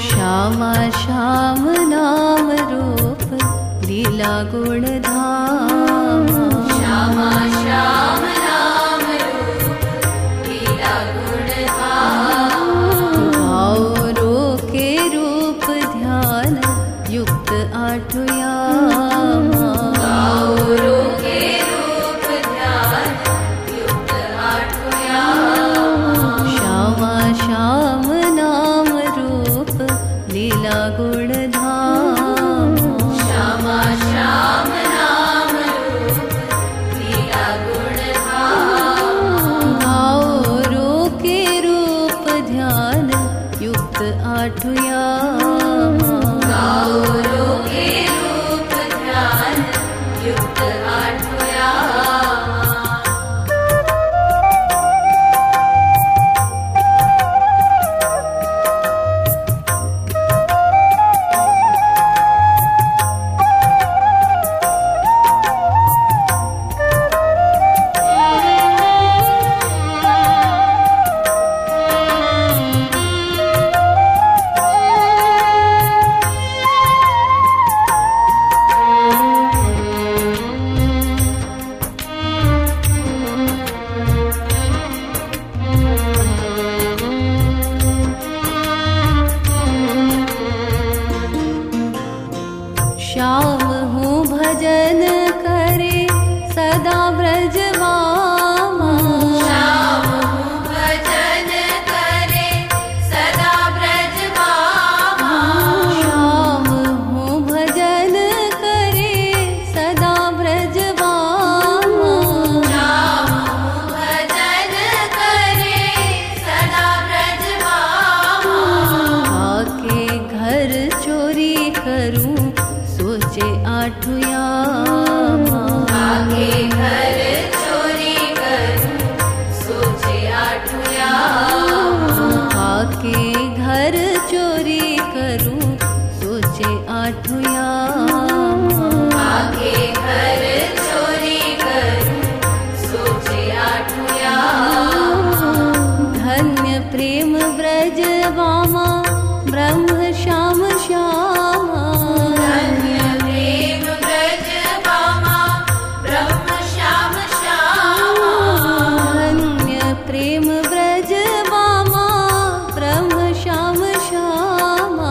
श्यामा श्याम नाम रूप लीला गुण धामा। श्यामा श्याम नाम रूप लीला गुण धामा। भाव रोके रूप ध्यान युक्त आठु यामा। भाव रोके रूप ध्यान युक्त आठु यामा। श्यामा श्याम नाम रूप लीला गुण धामा। श्यामा श्याम नाम रूप लीला गुण धामा। भाव रोके रूप ध्यान युक्त आठु यामा। भाव रोके रूप ध्यान युक्त आठु यामा। श्याम हूँ भजन करे सदा ब्रजवामा। श्याम हूँ भजन करे सदा ब्रजवामा। श्याम हूँ भजन करे सदा ब्रजवामा। श्याम हूँ भजन करे सदा ब्रजवामा। आके घर चोरी करूं सोचे आठु यामा। आगे घर चोरी करूं सोचे आठु यामा। आके घर चोरी करूं सोचे आठु यामा। आगे घर चोरी करूं सोचे आठु यामा। धन्य प्रेम ब्रज वामा ब्रह्म श्याम श्यामा। धन्य प्रेम ब्रज वामा ब्रह्म श्याम श्यामा। धन्य प्रेम ब्रज वामा ब्रह्म श्याम श्यामा।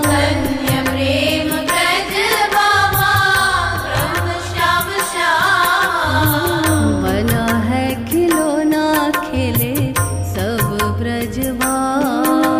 धन्य प्रेम ब्रज वामा ब्रह्म श्याम श्यामा। बना है खिलौना खेले सब ब्रजवामा।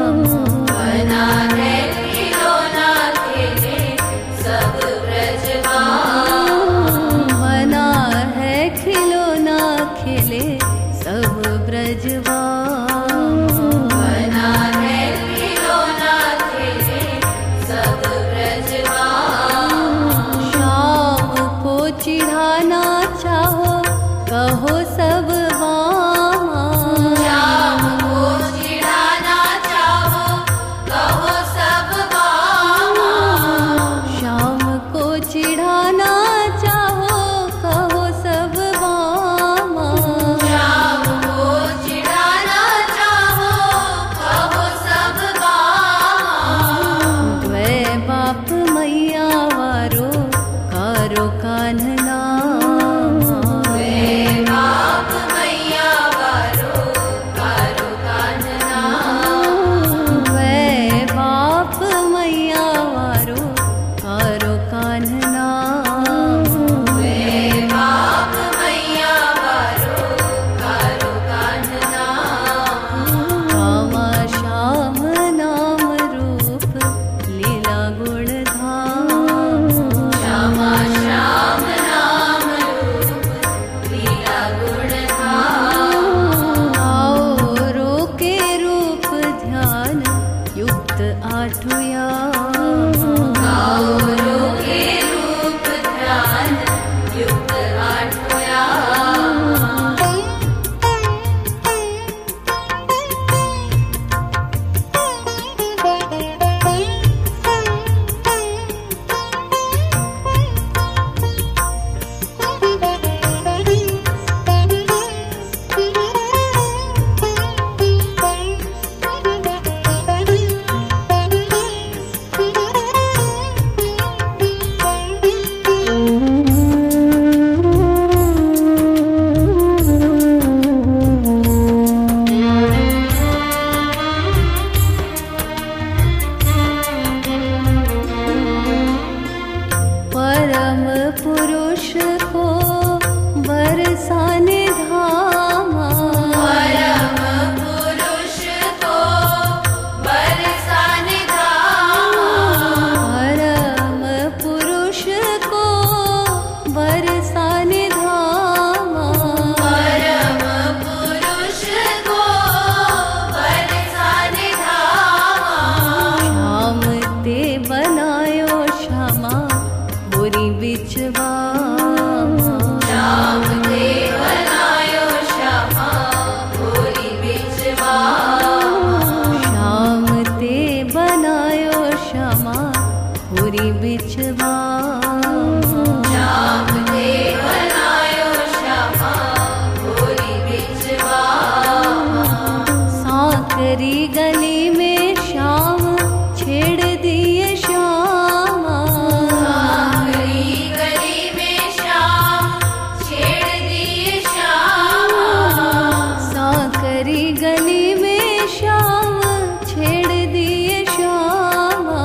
आठो यामा। गौरो के रूप ध्यान युक्त आठो यामा। परम पुरुष को बरसाने धामा। परम पुरुष को बरसाने धामा। परम पुरुष को बरसाने धामा। परम पुरुष को बरसाने धामा। श्याम ते बनायो श्यामा होरी बिचवामा। श्याम ते बनायो श्यामा होरी बिचवामा। श्याम ते बनायो श्यामा होरी बिचवामा। श्याम ते बनायो श्यामा होरी बिचवामा। सांकरी गली में श्याम छेड़ दिए श्यामा। सांकरी गली में श्याम छेड़ दिए श्यामा। सांकरी गली में श्याम छेड़ दिए श्यामा।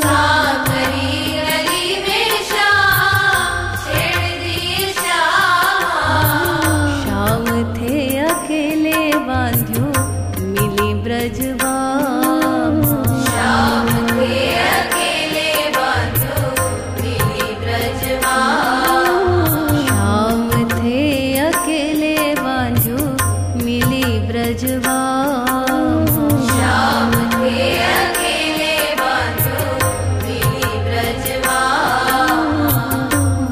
सांकरी गली में श्याम छेड़ दिए श्यामा। श्याम थे अकेले बांध्यो मिली ब्रजवामा। श्याम थे अकेले बांधो मिली ब्रजवामा। श्याम थे अकेले बांध्यो मिली ब्रजवामा। श्याम थे अकेले बांधो मिली ब्रजवामा।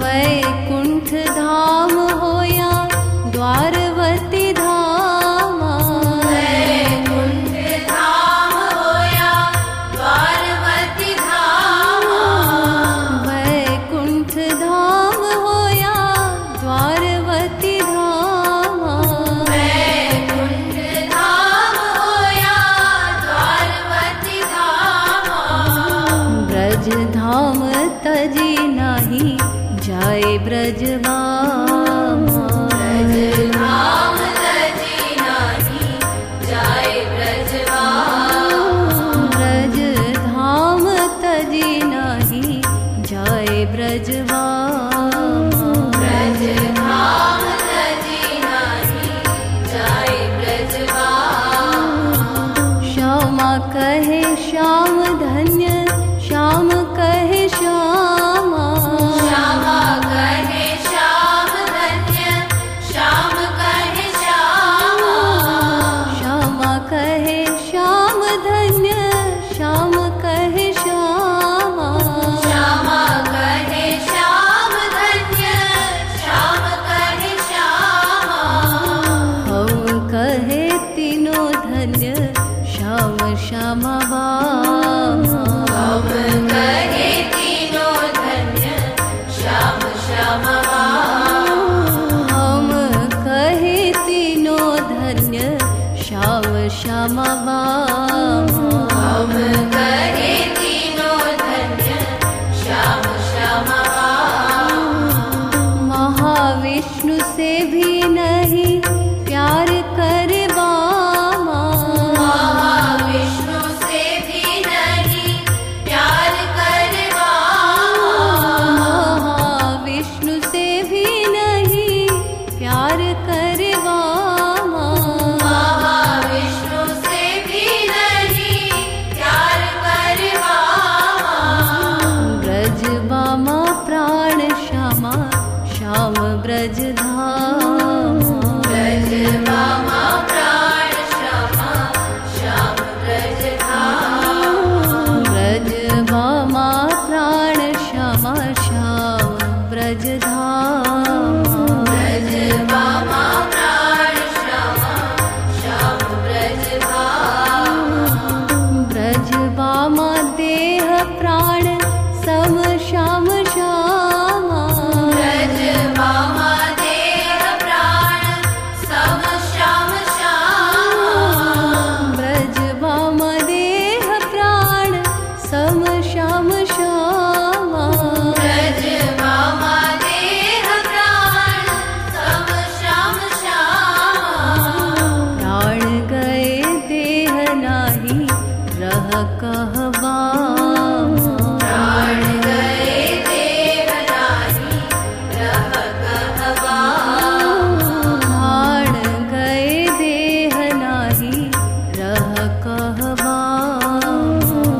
वैकुंठ धाम होया द्वारवती धामा। वैकुंठ धाम होया द्वारवती धामा। वैकुंठ धाम होया द्वारवती धामा। वैकुंठ धाम होया द्वारवती धामा। ब्रज धाम तजी नाही जाए ब्रजवामा। ब्रज धाम तजी नाही जाए ब्रजवामा। ब्रज धाम तजी नाही जाए ब्रजवामा। ब्रज धाम तजी नाही जाए ब्रजवामा। श्यामा कहे श्याम धन्य श्याम कहे श्यामा। श्यामा कहे श्याम धन्य श्याम कहे श्यामा। श्यामा कहे श्याम धन्य श्याम कहे श्यामा। श्यामा कहे श्याम धन्य श्याम कहे श्यामा। हम कहे तीनों धन्य श्याम श्यामा वामा। हम कहे तीनों धन्य श्याम श्यामा वामा। हम कहे तीनों धन्य श्याम श्यामा वामा। हम कहे तीनों धन्य श्याम श्यामा वामा। महाविष्णु से भी नहीं प्यार करे वामा। महाविष्णु से भी नहीं प्यार करे वामा। महाविष्णु से भी नहीं प्यार करे वामा। महाविष्णु से भी नहीं प्यार करे वामा। कहवा प्राण गए देह नाही रह कहवा प्राण गए देह नाही रह कहवा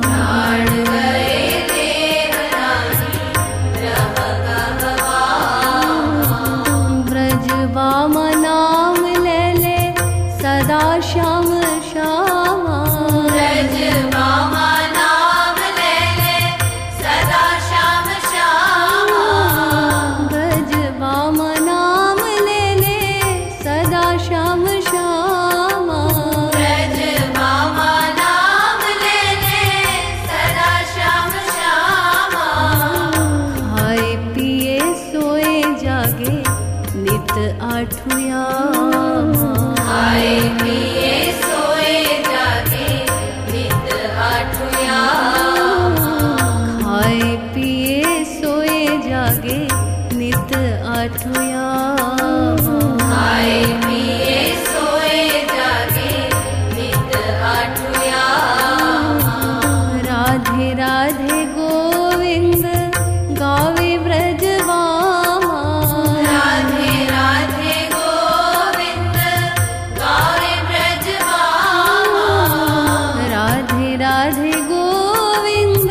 प्राण गए देह नाही रह कहवा ब्रजवाम नाम ले ले सदा श्याम श्यामा ब्रजवामा नाम ले ले सदा श्याम श्यामा ब्रजवाम नाम ले ले सदा श्याम श्यामा ब्रजवामा नाम ले ले सदा श्याम श्यामा खाए पिए सोए जागे नित आठुया खाए पिए सोए जागे नित आठुया खाए पिए सोए जागे नित आठुया खाए पिए सोए जागे नित आठुया राधे राधे गोविंद गावे ब्रजवामा राधे राधे गोविंद गावे ब्रजवामा राधे राधे गोविंद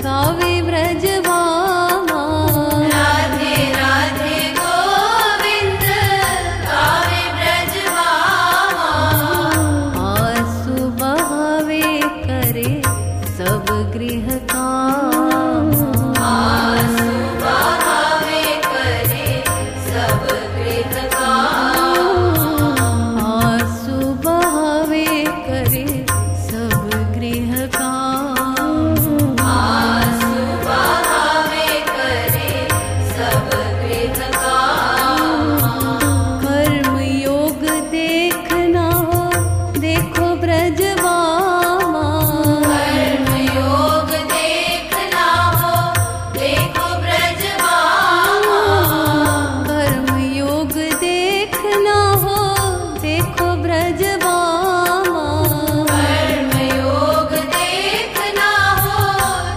गावे ब्रजवामा राधे राधे गोविंद गावे ब्रजवामा आंसू बहावे करे सब गृह काम आंसू बहावे करे सब गृह काम आंसू बहावे करे सब गृह काम आंसू बहावे करे सब गृह काम कर्म योग देखना हो देखो ब्रजवामा कर्म योग देखना हो देखो ब्रजवामा कर्म योग देखना हो देखो ब्रजवामा कर्म योग देखना हो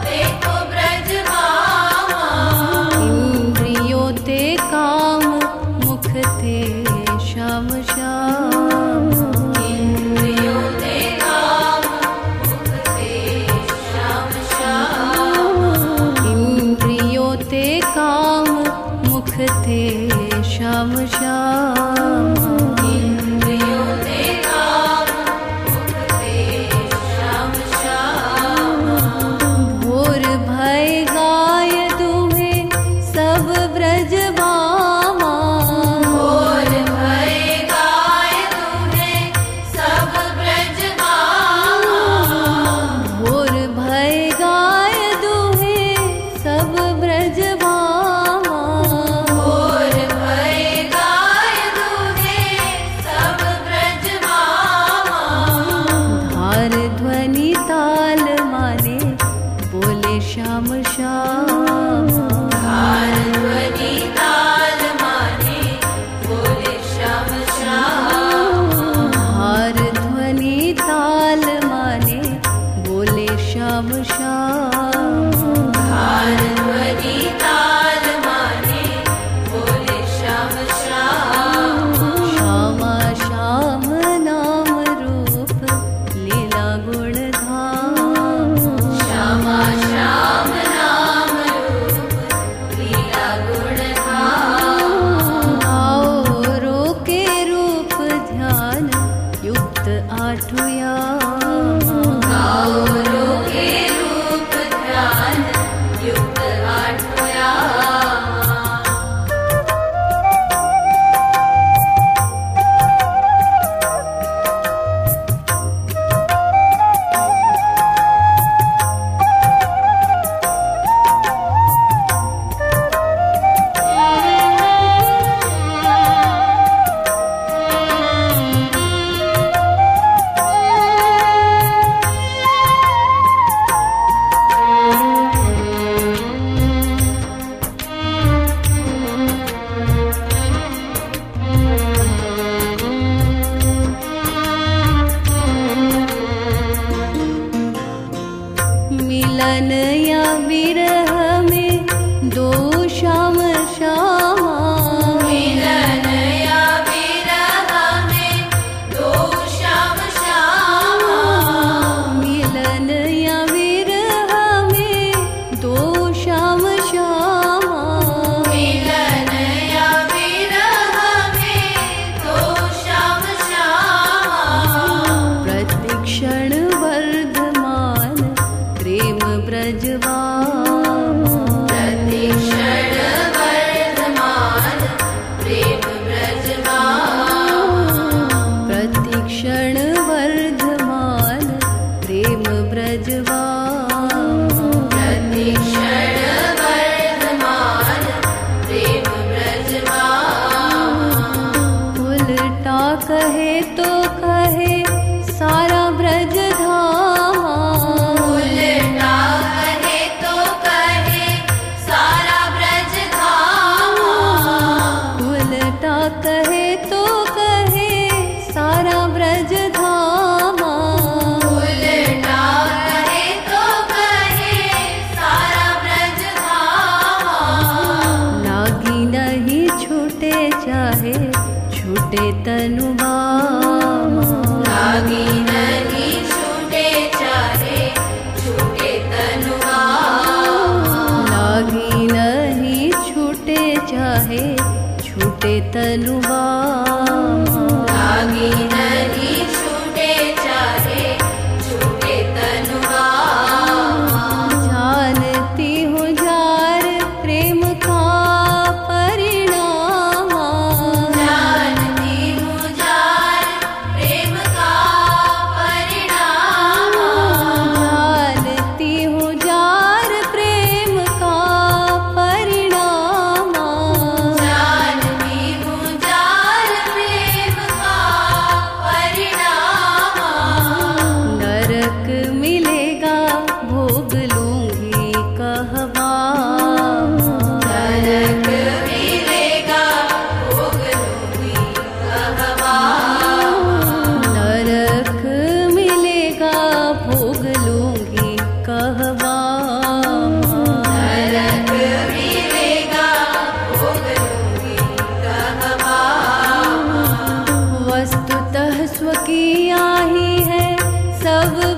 देखो ब्रजवामा इंद्रियों ते काम मुख ते श्याम श्याम इंद्रियों ते काम मुख ते श्याम श्याम इंद्रियों ते काम मुख ते श्याम श्याम इंद्रियों ते काम मुख ते श्याम श्याम भोर भय गाय तुम्हें सब ब्रजवामा भोर भय गाय तुम्हें सब ब्रजवामा भोर भय गाय तुम्हें सब ब्रजवामा भोर भय गाय तुम्हें सब ब्रजवामा धार ध्वनि ताल माने बोले श्याम श्याम धार ध्वनि ताल माने बोले श्याम श्याम धार ध्वनि ताल माने बोले श्याम श्याम धार ध्वनि ताल माने बोले श्याम श्याम श्यामा श्याम नाम रूप लीला गुण धाम श्यामा श्याम नाम रूप लीला गुण धाम आओ रोके रूप ध्यान युक्त आठुया गाओ रोके रूप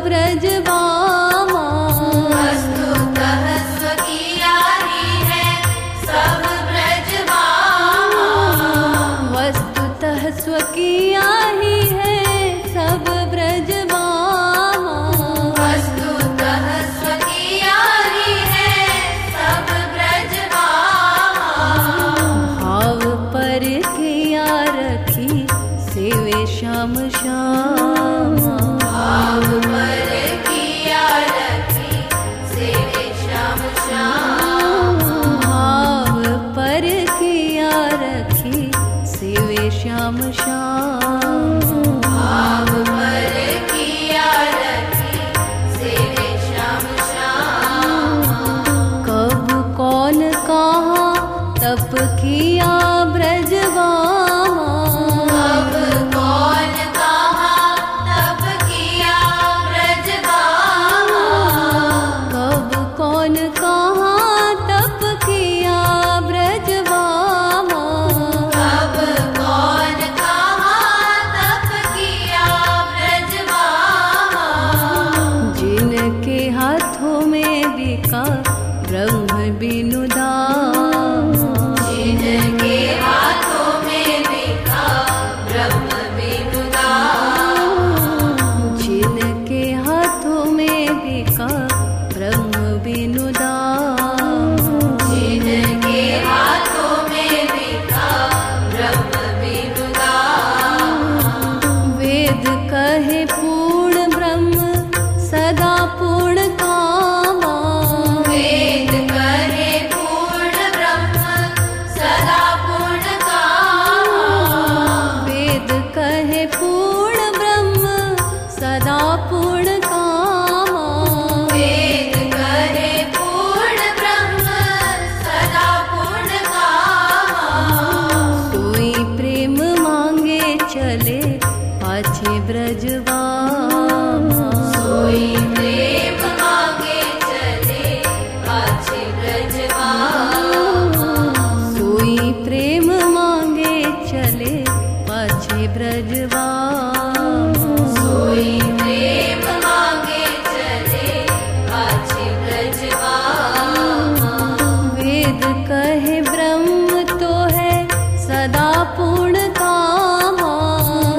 ब्रजवामा। वस्तुतः स्वकीया ही है सब ब्रजवामा। वस्तुतः स्वकीया ही है सब ब्रजवामा। वस्तुतः स्वकीया ही है सब ब्रजवामा। भाव पर किया रखी सेवे श्याम श्यामा। भाव पर किया रखी सेवे श्याम श्यामा। भाव पर किया रखी सेवे श्याम श्यामा। भाव पर किया रखी सेवे श्याम श्यामा। कब कौन कहा तप किया ब्रजवामा। अब कौन कहा तब किया ब्रजवामा। कब कौन कहा तप किया ब्रजवामा। अब कौन कहा तब किया ब्रजवामा। जिनके हाथों में बिका ब्रह्म बिनु दामा। जिनके हाथों में बिका ब्रह्म बिनु दामा। जिनके हाथों में बिका ब्रह्म बिनु दामा। जिनके हाथों में बिका ब्रह्म बिनु दामा। वेद कहे पूर्ण ब्रह्म सदा पूर्ण कामा। वेद कहे पूर्ण ब्रह्म सदा पूर्ण कामा। वेद कहे पूर्ण ब्रह्म सदा पूर्ण कामा। वेद कहे पूर्ण ब्रह्म सदा पूर्ण कामा। सोई प्रेम मांगे चले पाछे ब्रजवामा। सोई प्रेम मांगे चले पाछे ब्रजवामा। सोई प्रेम मांगे चले पाछे ब्रजवामा। सोई प्रेम मांगे चले पाछे ब्रजवामा। वेद कहे ब्रह्म तो है सदा पूर्ण कामा।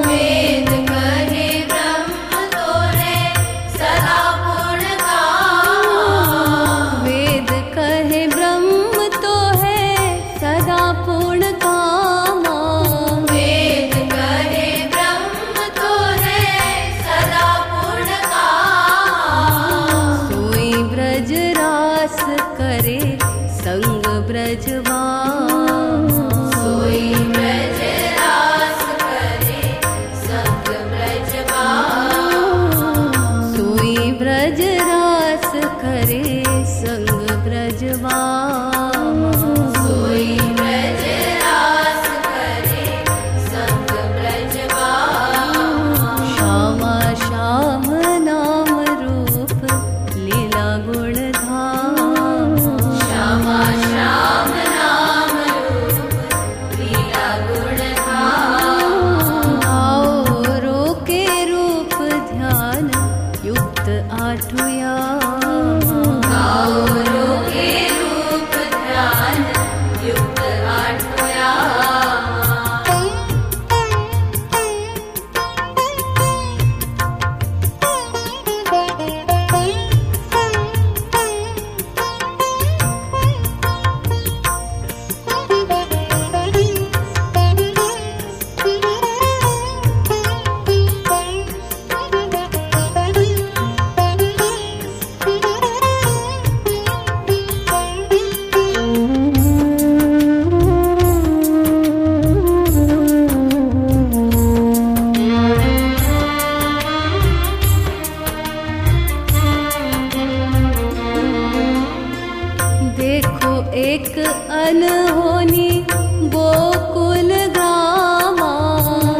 वेद कहे ब्रह्म तो है सदा पूर्ण कामा। वेद कहे ब्रह्म तो है सदा पूर्ण कामा। वेद कहे ब्रह्म तो है सदा पूर्ण कामा। सोई ब्रज रास करे संग ब्रजवामा। सोई ब्रज रास करे संग ब्रजवामा। सोई ब्रज रास करे संग ब्रजवामा। सोई ब्रज रास करे संग ब्रजवामा। श्यामा श्याम नाम रूप लीला गुण धामा। श्यामा श्याम नाम रूप लीला गुण धामा। आओ रोके रूप ध्यान युक्त आठुया। गाओ रोके रूप ध्यान युक्त आठुया। देखो एक अनहोनी गोकुल ग्रामा।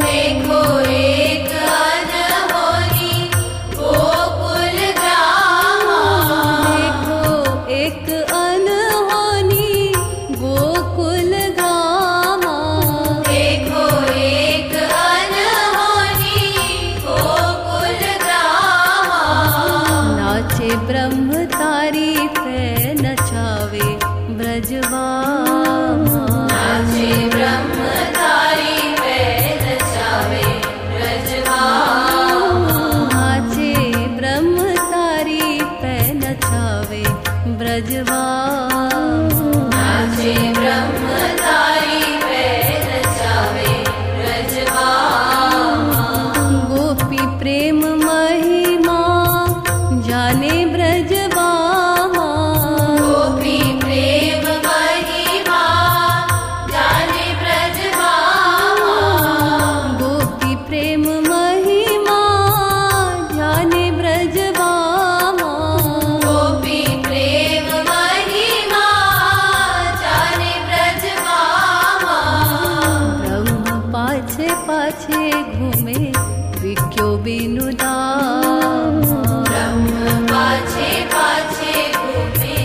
देखो एक अनहोनी गोकुल ग्रामा। देखो एक अनहोनी गोकुल ग्रामा। देखो एक अनहोनी गोकुल ग्रामा। ब्रह्म तारी पे नचावे ब्रजवामा। नाचे ब्रह्म तारी पे नचावे ब्रजवामा। नाचे ब्रह्म तारी पे नचावे ब्रजवामा। नाचे ब्रह्म तारी पे नचावे ब्रजवामा। गोपी प्रेम महिमा जाने ब्रजवामा। गोपी प्रेम महिमा जाने ब्रजवामा। गोपी प्रेम महिमा जाने ब्रजवामा। गोपी प्रेम महिमा जाने ब्रजवामा। ब्रह्म पाछे पाछे घूमे विक्यो बिनु दामा। ब्रह्म पाछे पाछे घूमे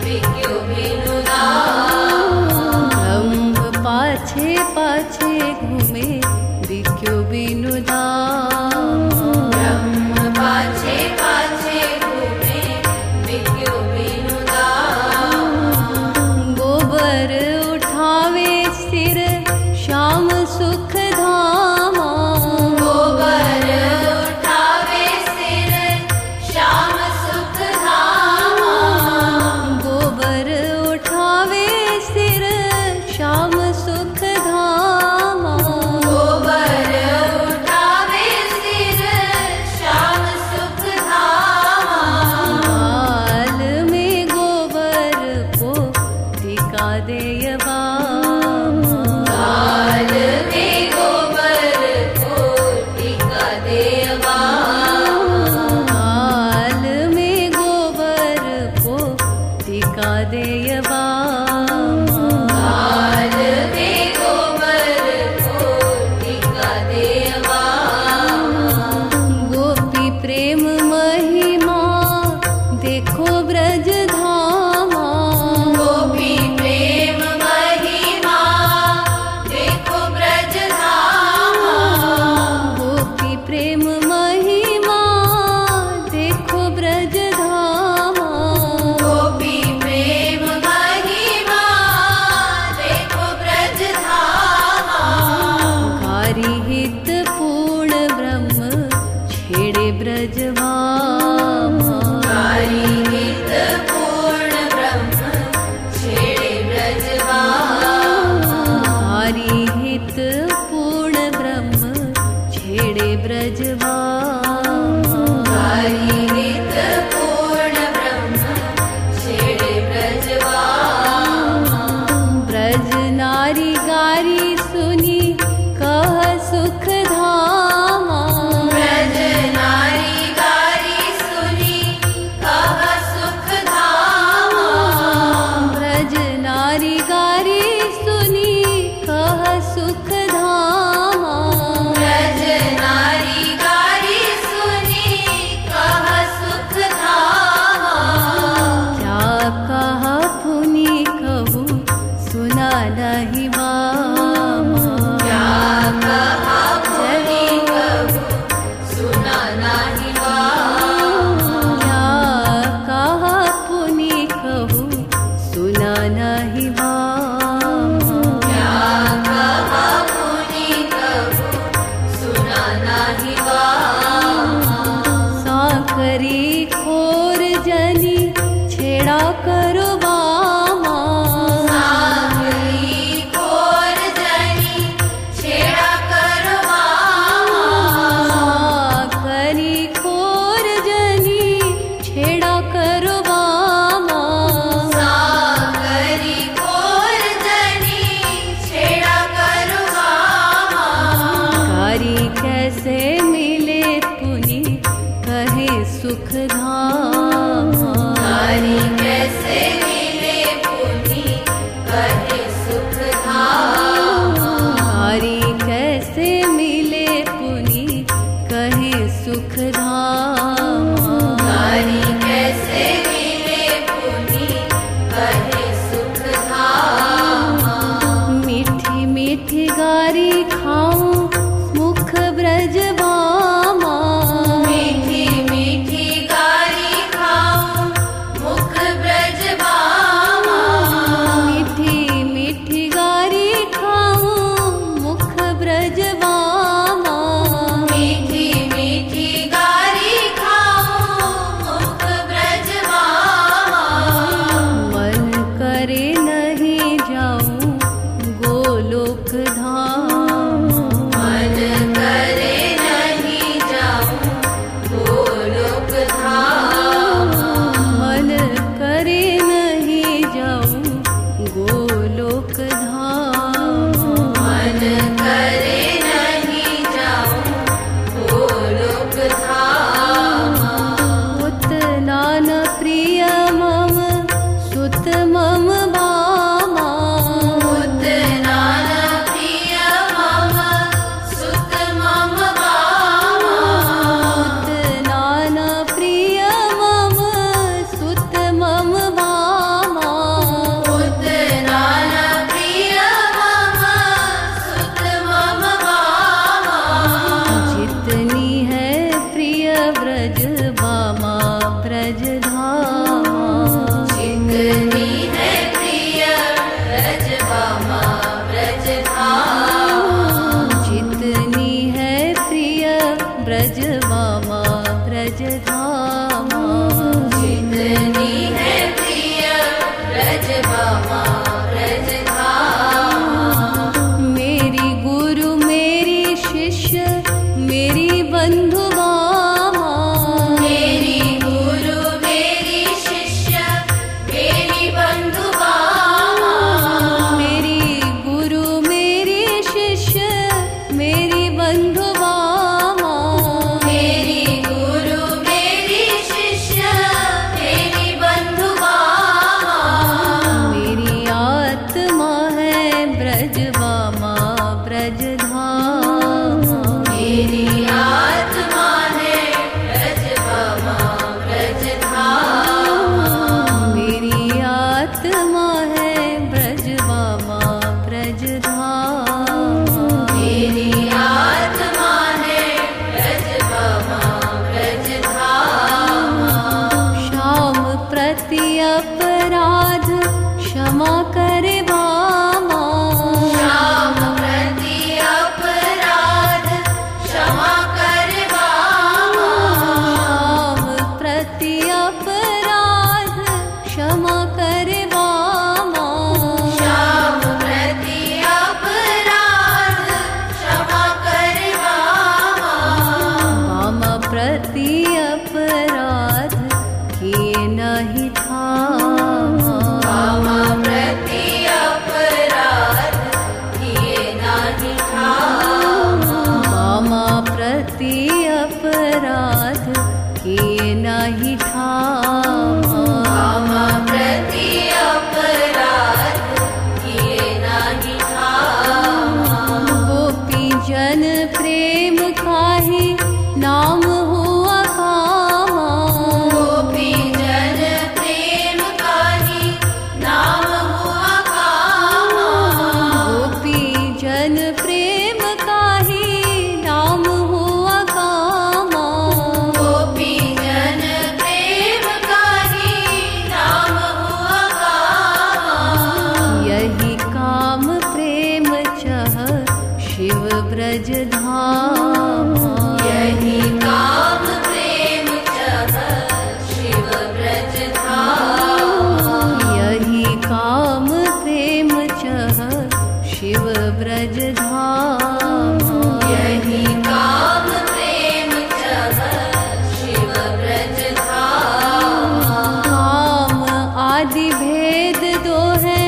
विक्यो बिनु दामा। ब्रह्म पाछे पाछे घूमे विक्यो बिनु दामा। ब्रह्म पाछे पाछे घूमे विक्यो बिनु दामा। गोबर उठावे सिर श्याम सुख धामा। गोबर उठावे सिर श्याम सुख धामा। गोबर उठावे सिर श्याम सुख धामा। गोबर उठावे सिर श्याम सुख धामा। हाल में गोबर को टिका देयवामा। काल में गोबर को टीका देयवामा। हाल में गोबर को टिका देयवामा। काल में गोबर को टीका देयवामा। गोपी प्रेम महिमा देखो ब्रज धामा। गोपी प्रेम महिमा देखो ब्रज धामा। गोपी प्रेम महिमा देखो ब्रज धामा। गोपी प्रेम महिमा देखो ब्रज धामा। घारी हित पूर्ण ब्रह्म छेड़े ब्रजवामा। काली हित पूर्ण ब्रह्म छेड़े ब्रजवामा। घारी हित पूर्ण ब्रह्म छेड़े ब्रजवामा। काली हित पूर्ण ब्रह्म छेड़े ब्रजवामा। ब्रज नारी गारी सुनी कह सुख धामा। ब्रज नारी गारी सुनी कह सुख धामा। ब्रज नारी गारी सुनी कह सुख धामा। ब्रज नारी गारी सुनी कह सुख धामा। क्या कहा पुनि कहूँ सुना नहीं वामा। क्या कहा पुनि कहूँ सुना नहीं वामा। क्या कहा पुनि कहूँ सुना नहीं वामा। क्या कहा पुनि कहूँ सुना नहीं वामा। साकरी खोर जनी छेड़ा करो वामा। साकरी खोर जनी छेड़ा करो वामा। साकरी खोर जनी छेड़ा करो वामा। साकरी खोर जनी छेड़ा करो वामा। कारी कैसे मिले पुनि कहे सुख धामा। कारी कैसे मिले पुनि कहे सुख धामा। कारी कैसे मिले पुनि कहे सुख धामा। कारी कैसे मिले पुनि कहे सुख धामा। मीठी मीठी गारी खाऊं मुख ब्रजवामा। मीठी मीठी गारी खाऊं जितनी है प्रिय ब्रजबामा ब्रजधामा। मेरी गुरु मेरी शिष्य मेरी बंधु बामा। मेरी गुरु मेरी शिष्य मेरी बंधु बामा। मेरी गुरु मेरी शिष्य मेरी बंधु बामा। मेरी गुरु मेरी शिष्य मेरी बंधु बामा। मेरी आत्मा है ब्रज बामा ब्रजधामा। मेरी आत्मा है ब्रजबामा ब्रजधामा। मेरी आत्मा है ब्रज बामा ब्रजधामा। मेरी आत्मा है ब्रजबामा ब्रजधामा। श्याम प्रति अपराध क्षमा करे बामा। श्याम प्रति अपराध क्षमा कर बामा। श्याम प्रति अपराध क्षमा करे बामा। श्याम प्रति अपराध क्षमा कर बामा। बामा प्रति अपराध किए नहीं थामा। बामा प्रति अपराध किए नाही ठामा। बामा प्रति अपराध किए नहीं ठामा। बामा प्रति अपराध किए नाही ठामा। गोपी जन प्रेम काहे नाम हुआ कामा। गोपी जन प्रेम काहि नाम हुआ कामा। गोपी जन प्रेम काहे नाम हुआ कामा। गोपी जन प्रेम काहि नाम हुआ कामा। यही काम प्रेम चह शिव ब्रज धामा। यही काम प्रेम चह शिव ब्रज धामा। यही काम प्रेम चह शिव ब्रज धामा। यही काम प्रेम चह शिव ब्रज धामा। काम आदि भेद दो है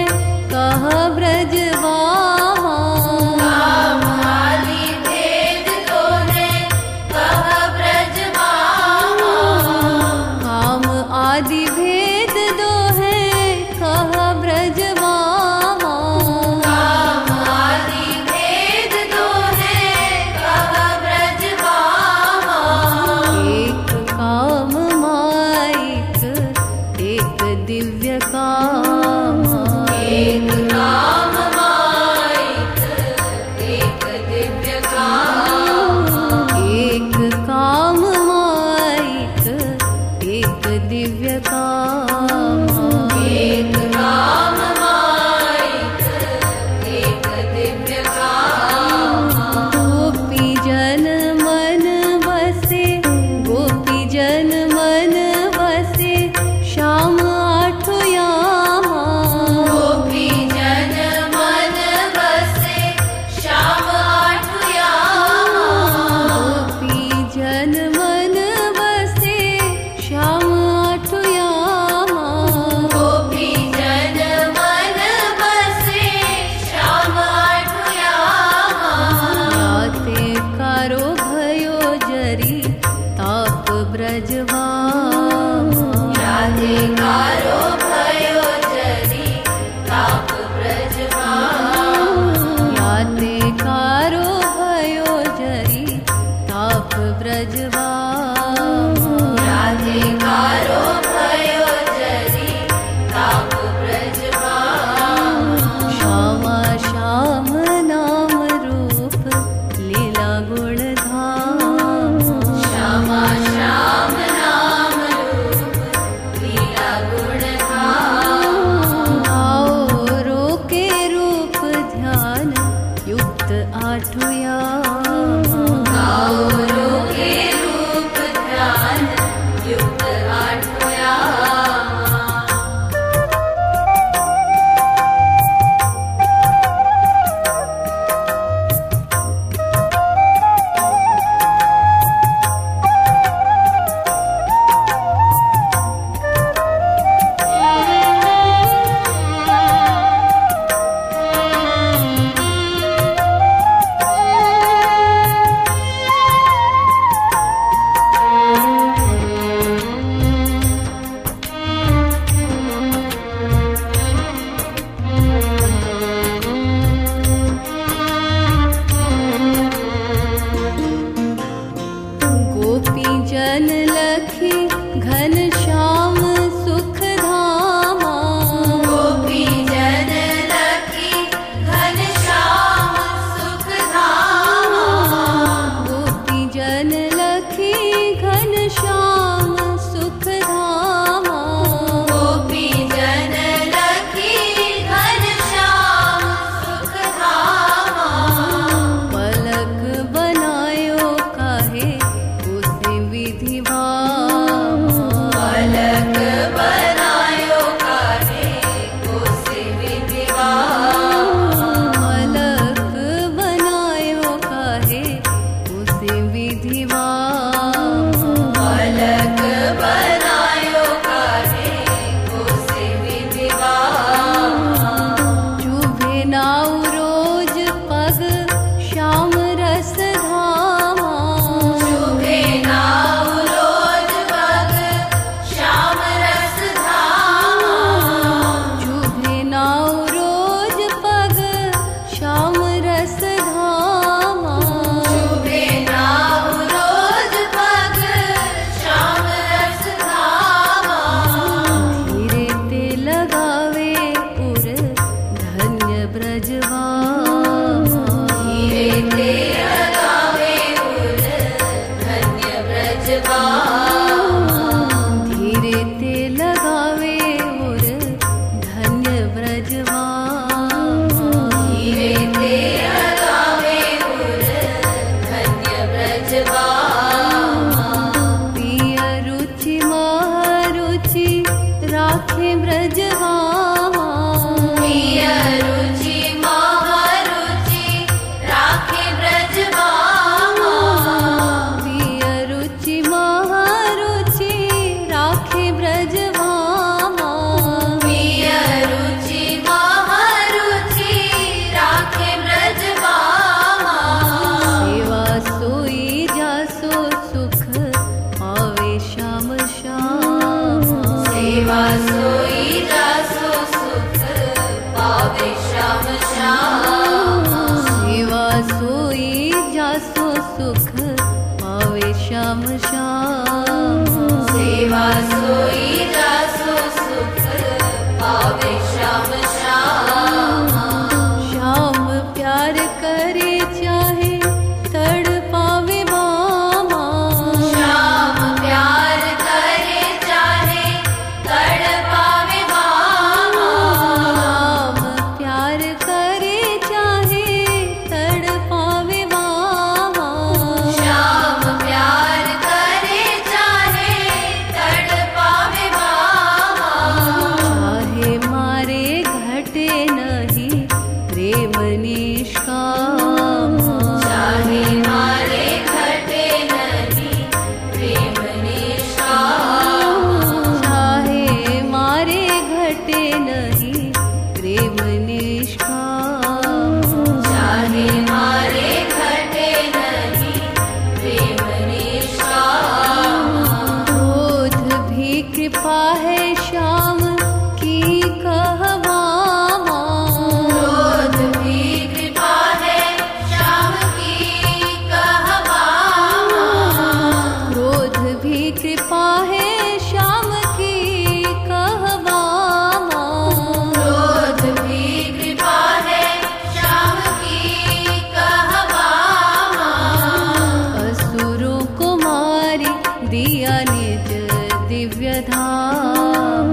कह ब्रज बामा। काम आदि भेद दो है कह ब्रज बामा। काम आदि भेद दो है कह ब्रज बामा। काम आदि भेद दो है कह ब्रज बामा। एक काम माइक एक दिव्य कामा। एक काम माइक एक दिव्य कामा। एक काम माइक एक दिव्य कामा। एक काम माइक एक दिव्य कामा। गोपी जन मन बसे गोपी जन मन बसे श्याम आठो यामा। गोपी जन मन बसे श्याम आठ यामा। गोपी जन मन बसे श्याम आठो यामा। गोपी जन मन बसे श्याम आठ यामा। याते करो भयो जरी ताप ब्रजवामा। यादे कारो भयो जरी ताप ब्रजवामा। याते कारो भयो जरी ताप ब्रजवामा। यादे कारो भयो जरी ताप ब्रजवामा। श्यामा श्याम नाम रूप लीला गुण धामा। श्यामा श्याम नाम रूप लीला गुण कृपा है श्याम की कहवामा। क्रोध भी कृपा है श्याम की कहवामा। क्रोध भी कृपा है श्याम की कहवामा। क्रोध भी कृपा है श्याम की कहवामा। असुरों को मारी दिया निज दिव्य धाम।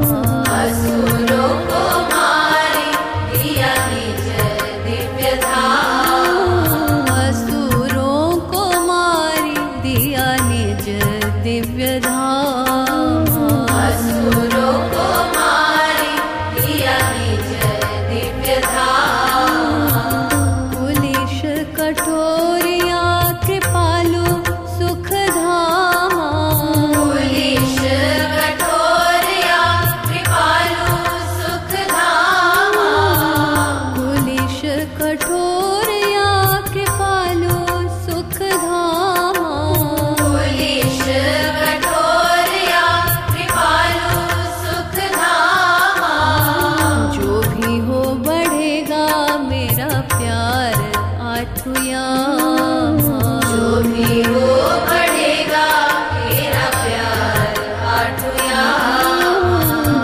असुरों को मारी दिया निज दिव्य धाम। असुरों को मारी दिया निज दिव्य धाम। असुरों को मारी दिया निज दिव्य धाम। कुलिश कठोर या कृपालु सुख धामा। कुलिश कठोर या कृपालु सुख धामा। कुलिश कठोर या कृपालु सुख धामा। कुलिश कठोर या कृपालु सुख धामा। जो भी हो बढ़ेगा मेरा प्यार आठुया। जो भी हो बढ़ेगा मेरा प्यार आठुया।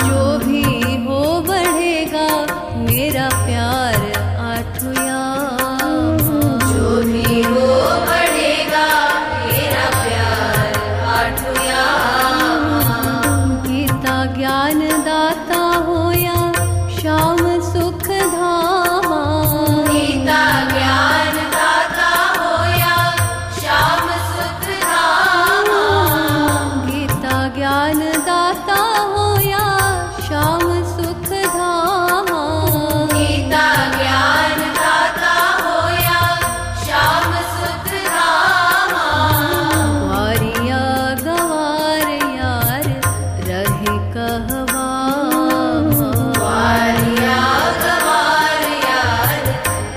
जो भी हो बढ़ेगा मेरा प्यार आठुया। जो भी हो बढ़ेगा मेरा प्यार आठुया। गीता ज्ञान दाता हो या श्याम सुख धामा। गीता ज्ञान दाता हो या श्याम सुख धामा। गीता ज्ञान दाता हो या श्याम सुख धामा। गीता ज्ञान दाता हो या श्याम सुख धामा। वारिया गवार यार रहे कहवामा। वारिया गवार यार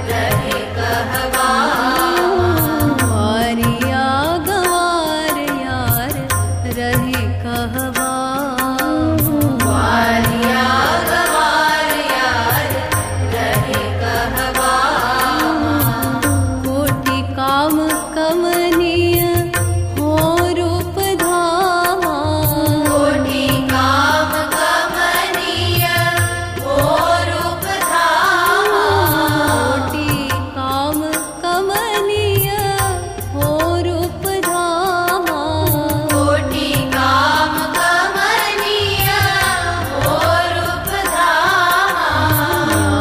रहे कहवामा। वारिया गवार यार रहे कहवामा। वारिया गवार यार रहे कहवामा। कोटि काम कमनीय हो रूप धामा। कोटि काम कमनीय हो रूप धामा। कोटि काम कमनीय हो रूप धामा। कोटि काम कमनीय हो रूप धामा। या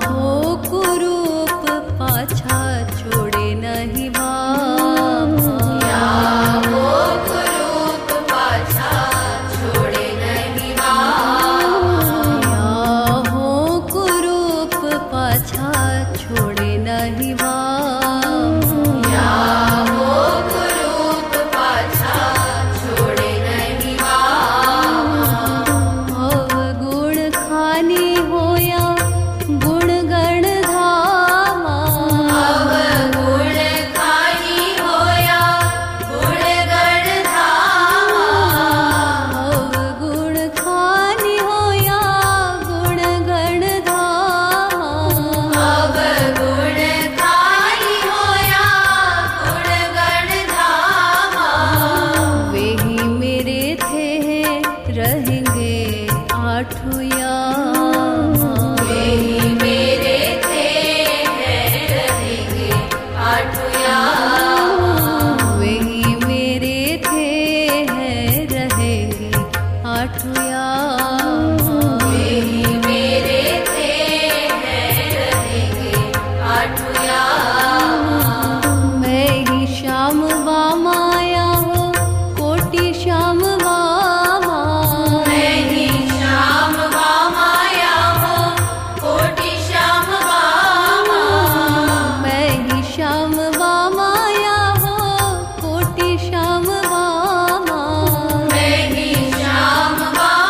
हो कुरूप पाछा छोड़े नहीं बामा। या हो कुरूप पाछा छोड़े नहीं बामा। या हो कुरूप पाछा छोड़े नहीं बामा। या हो कुरूप पाछा छोड़े नहीं बामा। अवगुण खानी हो या गुण गण धामा। अवगुण खानी हो या गुण गण धामा। अवगुण खानी हो या गुण गण धामा। अवगुण खानी हो या गुण गण धामा। वे ही मेरे थे रहेंगे आठुया। वे ही मेरे थे रहेंगे आठुया। वे ही मेरे थे रहेंगे आठुया। वे ही मेरे थे रहेंगे आठुया। मैं ही श्याम वामाया हो कोटि श्याम वामा। मैं ही श्याम वामाया हो कोटि श्याम वामा। मैं ही श्याम वामाया हो कोटि श्याम वामा। मैं ही श्याम वामाया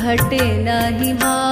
घटे नहीं भावा।